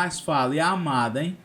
Mas fala, e a amada, hein?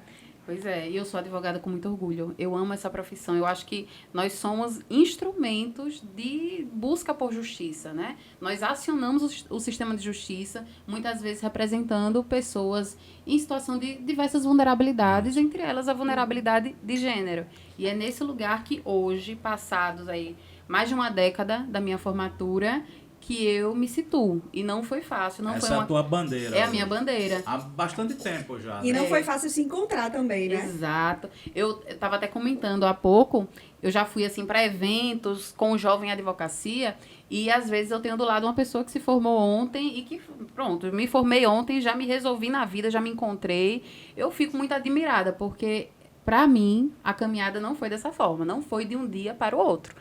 Pois é, e eu sou advogada com muito orgulho. Eu amo essa profissão. Eu acho que nós somos instrumentos de busca por justiça, né? Nós acionamos o sistema de justiça, muitas vezes representando pessoas em situação de diversas vulnerabilidades, Isso. entre elas a vulnerabilidade de gênero. E é nesse lugar que hoje, passados aí mais de uma década da minha formatura, que eu me situo. E não foi fácil, não foi Essa é a uma... tua bandeira É a minha hoje. bandeira. Há bastante tempo já, E né? não foi fácil se encontrar também, né? Exato. Eu estava até comentando há pouco, eu já fui assim para eventos com o jovem advocacia e às vezes eu tenho do lado uma pessoa que se formou ontem e que, pronto, eu me formei ontem, já me resolvi na vida, já me encontrei. Eu fico muito admirada porque para mim a caminhada não foi dessa forma, não foi de um dia para o outro.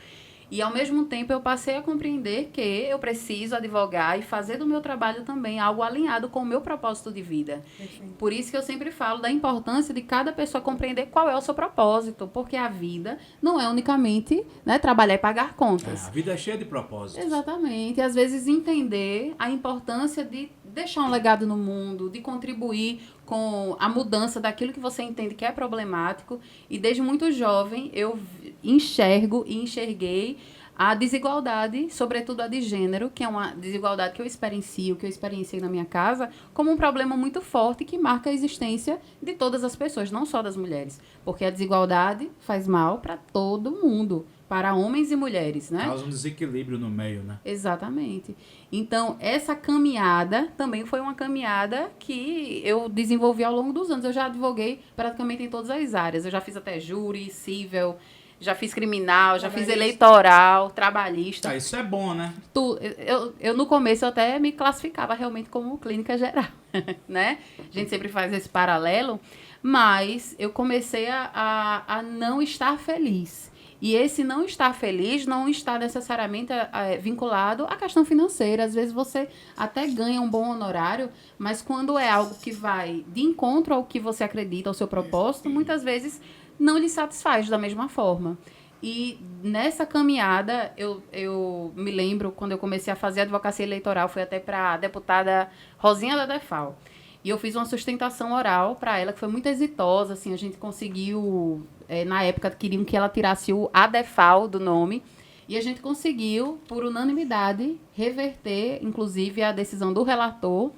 E, ao mesmo tempo, eu passei a compreender que eu preciso advogar e fazer do meu trabalho também algo alinhado com o meu propósito de vida. Perfeito. Por isso que eu sempre falo da importância de cada pessoa compreender qual é o seu propósito, porque a vida não é unicamente, né, trabalhar e pagar contas. A vida é cheia de propósitos. Exatamente. E às vezes entender a importância de deixar um legado no mundo, de contribuir com a mudança daquilo que você entende que é problemático. E desde muito jovem eu enxergo e enxerguei a desigualdade, sobretudo a de gênero, que é uma desigualdade que eu experienciei na minha casa, como um problema muito forte que marca a existência de todas as pessoas, não só das mulheres. Porque a desigualdade faz mal para todo mundo, para homens e mulheres, né? Causa um desequilíbrio no meio, né? Exatamente. Então, essa caminhada também foi uma caminhada que eu desenvolvi ao longo dos anos. Eu já advoguei praticamente em todas as áreas. Eu já fiz até júri, cível, já fiz criminal, já fiz eleitoral, trabalhista. Tá, isso é bom, né? No começo, eu até me classificava realmente como clínica geral, né? A gente sempre faz esse paralelo, mas eu comecei a não estar feliz. E esse não estar feliz não está necessariamente vinculado à questão financeira. Às vezes você até ganha um bom honorário, mas quando é algo que vai de encontro ao que você acredita, ao seu propósito, muitas vezes não lhe satisfaz da mesma forma. E nessa caminhada, eu me lembro, quando eu comecei a fazer advocacia eleitoral, fui até para a deputada Rosinha da Defal. E eu fiz uma sustentação oral para ela, que foi muito exitosa, assim, a gente conseguiu, na época queriam que ela tirasse o ADEFAL do nome, e a gente conseguiu, por unanimidade, reverter, inclusive, a decisão do relator.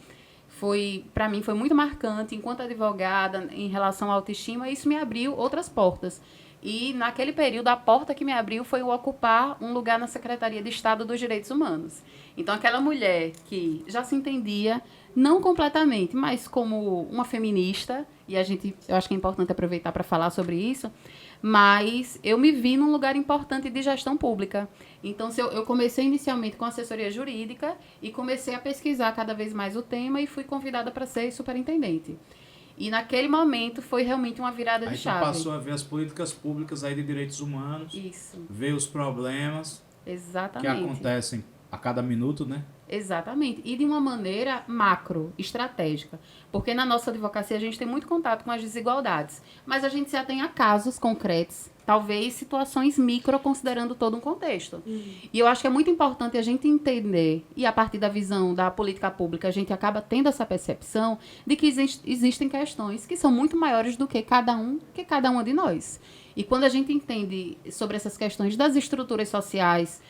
Para mim, foi muito marcante, enquanto advogada, em relação à autoestima, e isso me abriu outras portas. E, naquele período, a porta que me abriu foi o ocupar um lugar na Secretaria de Estado dos Direitos Humanos. Então, aquela mulher que já se entendia, não completamente, mas como uma feminista, e eu acho que é importante aproveitar para falar sobre isso, mas eu me vi num lugar importante de gestão pública. Então, eu comecei inicialmente com assessoria jurídica e comecei a pesquisar cada vez mais o tema e fui convidada para ser superintendente. E naquele momento foi realmente uma virada de chave. Aí tu passou a ver as políticas públicas aí de direitos humanos. Isso. Ver os problemas Exatamente. que acontecem a cada minuto, né? Exatamente. E de uma maneira macro, estratégica. Porque na nossa advocacia a gente tem muito contato com as desigualdades. Mas a gente se atém a casos concretos, talvez situações micro, considerando todo um contexto. E eu acho que é muito importante a gente entender, e a partir da visão da política pública, a gente acaba tendo essa percepção de que existem questões que são muito maiores do que cada uma de nós. E quando a gente entende sobre essas questões das estruturas sociais,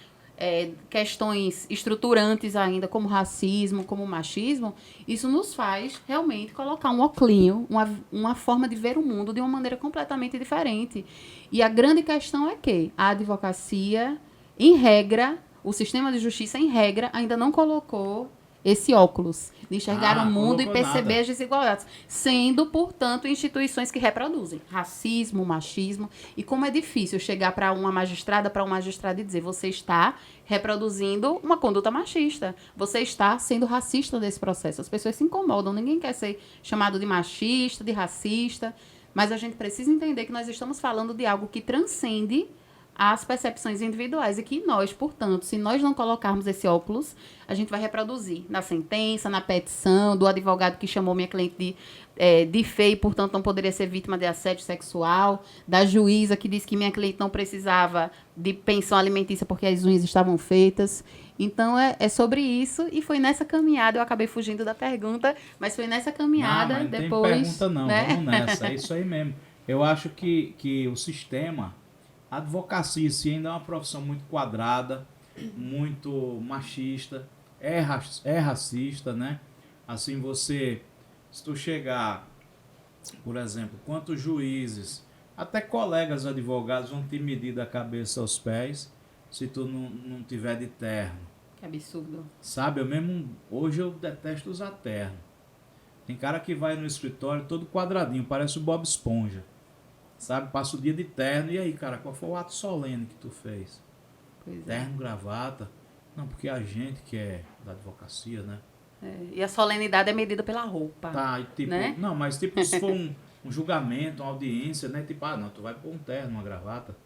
questões estruturantes ainda, como racismo, como machismo, isso nos faz realmente colocar um oclinho, uma forma de ver o mundo de uma maneira completamente diferente. E a grande questão é que a advocacia, em regra, o sistema de justiça, em regra, ainda não colocou esse óculos de enxergar o mundo e perceber nada. as desigualdades, sendo, portanto, instituições que reproduzem racismo, machismo, e como é difícil chegar para uma magistrada, para um magistrado e dizer: você está reproduzindo uma conduta machista, você está sendo racista nesse processo. As pessoas se incomodam, ninguém quer ser chamado de machista, de racista, mas a gente precisa entender que nós estamos falando de algo que transcende às percepções individuais e que nós, portanto, se nós não colocarmos esse óculos, a gente vai reproduzir na sentença, na petição, do advogado que chamou minha cliente de feia e, portanto, não poderia ser vítima de assédio sexual, da juíza que disse que minha cliente não precisava de pensão alimentícia porque as unhas estavam feitas. Então, é sobre isso, e foi nessa caminhada, eu acabei fugindo da pergunta, mas foi nessa caminhada, não depois... tem pergunta não, né? vamos nessa, é isso aí mesmo. Eu acho que o sistema, a advocacia em si ainda é uma profissão muito quadrada, muito machista, é racista, né? Assim, se tu chegar, por exemplo, quantos juízes, até colegas advogados vão te medir da cabeça aos pés se tu não tiver de terno. Que absurdo. Sabe, hoje eu detesto usar terno. Tem cara que vai no escritório todo quadradinho, parece o Bob Esponja. Sabe, passa o dia de terno, e aí, cara, qual foi o ato solene que tu fez? Pois é. Terno, gravata? Não, porque a gente que é da advocacia, né? E a solenidade é medida pela roupa. Tá, e tipo, né? não, mas tipo, se for um julgamento, uma audiência, né? Tipo, não, tu vai pôr um terno, uma gravata,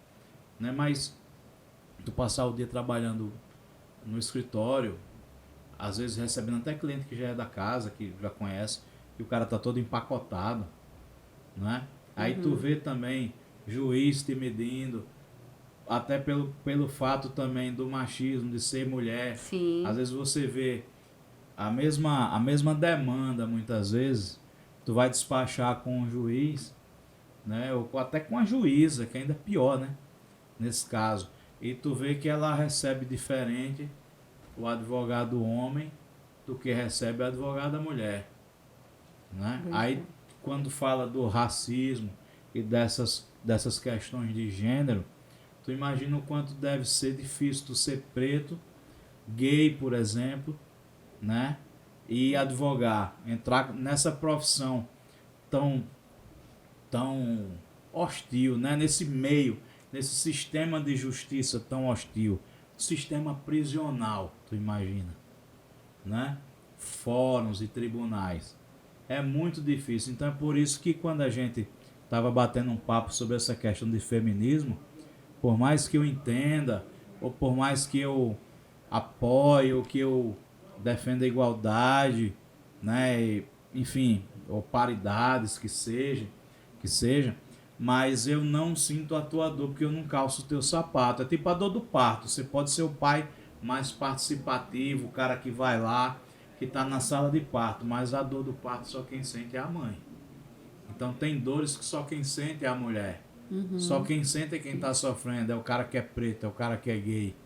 né? Mas tu passar o dia trabalhando no escritório, às vezes recebendo até cliente que já é da casa, que já conhece, e o cara tá todo empacotado, né? Aí tu vê também juiz te medindo, até pelo fato também do machismo, de ser mulher. Sim. Às vezes você vê a mesma demanda, muitas vezes, tu vai despachar com o juiz, né? Ou até com a juíza, que ainda é pior, né? Nesse caso. E tu vê que ela recebe diferente o advogado homem do que recebe o advogado mulher, né? Aí, quando fala do racismo e dessas questões de gênero, tu imagina o quanto deve ser difícil tu ser preto, gay, por exemplo, né? E advogar, entrar nessa profissão tão hostil, né? Nesse meio, nesse sistema de justiça tão hostil, sistema prisional, tu imagina, né? Fóruns e tribunais. É muito difícil. Então é por isso que quando a gente estava batendo um papo sobre essa questão de feminismo, por mais que eu entenda, ou por mais que eu apoie, ou que eu defenda a igualdade, né? E, enfim, ou paridades que seja, mas eu não sinto a tua dor porque eu não calço o teu sapato. É tipo a dor do parto. Você pode ser o pai mais participativo, o cara que vai lá, que está na sala de parto, mas a dor do parto só quem sente é a mãe. Então tem dores que só quem sente é a mulher. Só quem sente é quem está sofrendo, é o cara que é preto, é o cara que é gay.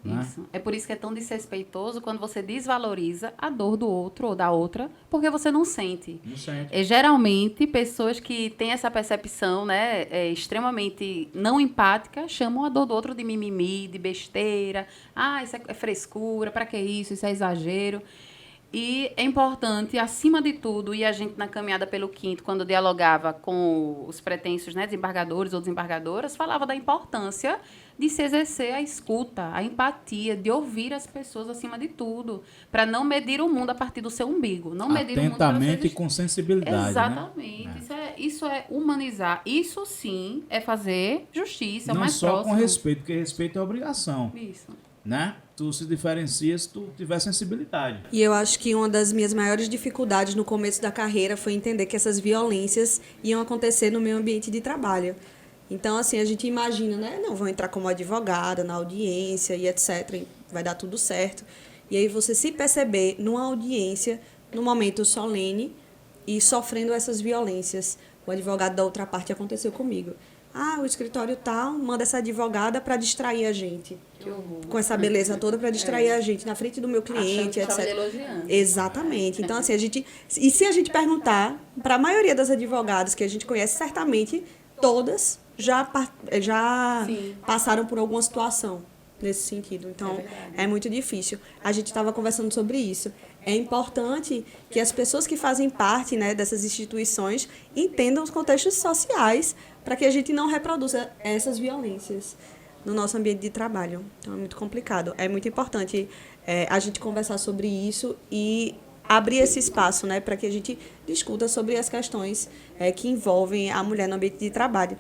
Né? Isso. É por isso que é tão desrespeitoso quando você desvaloriza a dor do outro ou da outra, porque você não sente. Não sente. Geralmente, pessoas que têm essa percepção, né, extremamente não empática, chamam a dor do outro de mimimi, de besteira. Isso é frescura, para que isso? Isso é exagero. E é importante, acima de tudo, e a gente na caminhada pelo quinto, quando dialogava com os pretensos, né, desembargadores ou desembargadoras, falava da importância de se exercer a escuta, a empatia, de ouvir as pessoas acima de tudo, para não medir o mundo a partir do seu umbigo. Não medir o mundo atentamente e com sensibilidade. Exatamente. Né? Isso é humanizar. Isso sim é fazer justiça, é o Não mais só próximo. com respeito, porque respeito é obrigação. Isso. Né? Tu se diferencia se tu tiver sensibilidade. E eu acho que uma das minhas maiores dificuldades no começo da carreira foi entender que essas violências iam acontecer no meu ambiente de trabalho. Então, assim, a gente imagina, né? Não, vou entrar como advogada na audiência e etc. E vai dar tudo certo. E aí você se perceber numa audiência, num momento solene e sofrendo essas violências. O advogado da outra parte aconteceu comigo. O escritório tal manda essa advogada para distrair a gente. Que horror. Com essa beleza toda para distrair a gente na frente do meu cliente, Achando que etc. estava elogiando. Exatamente. Então, assim, e se a gente perguntar, para a maioria das advogadas que a gente conhece, certamente todas já Sim. passaram por alguma situação nesse sentido. Então, é muito difícil. A gente estava conversando sobre isso. É importante que as pessoas que fazem parte, né, dessas instituições entendam os contextos sociais para que a gente não reproduza essas violências no nosso ambiente de trabalho. Então, é muito complicado. É muito importante a gente conversar sobre isso e abrir esse espaço, né, para que a gente discuta sobre as questões que envolvem a mulher no ambiente de trabalho.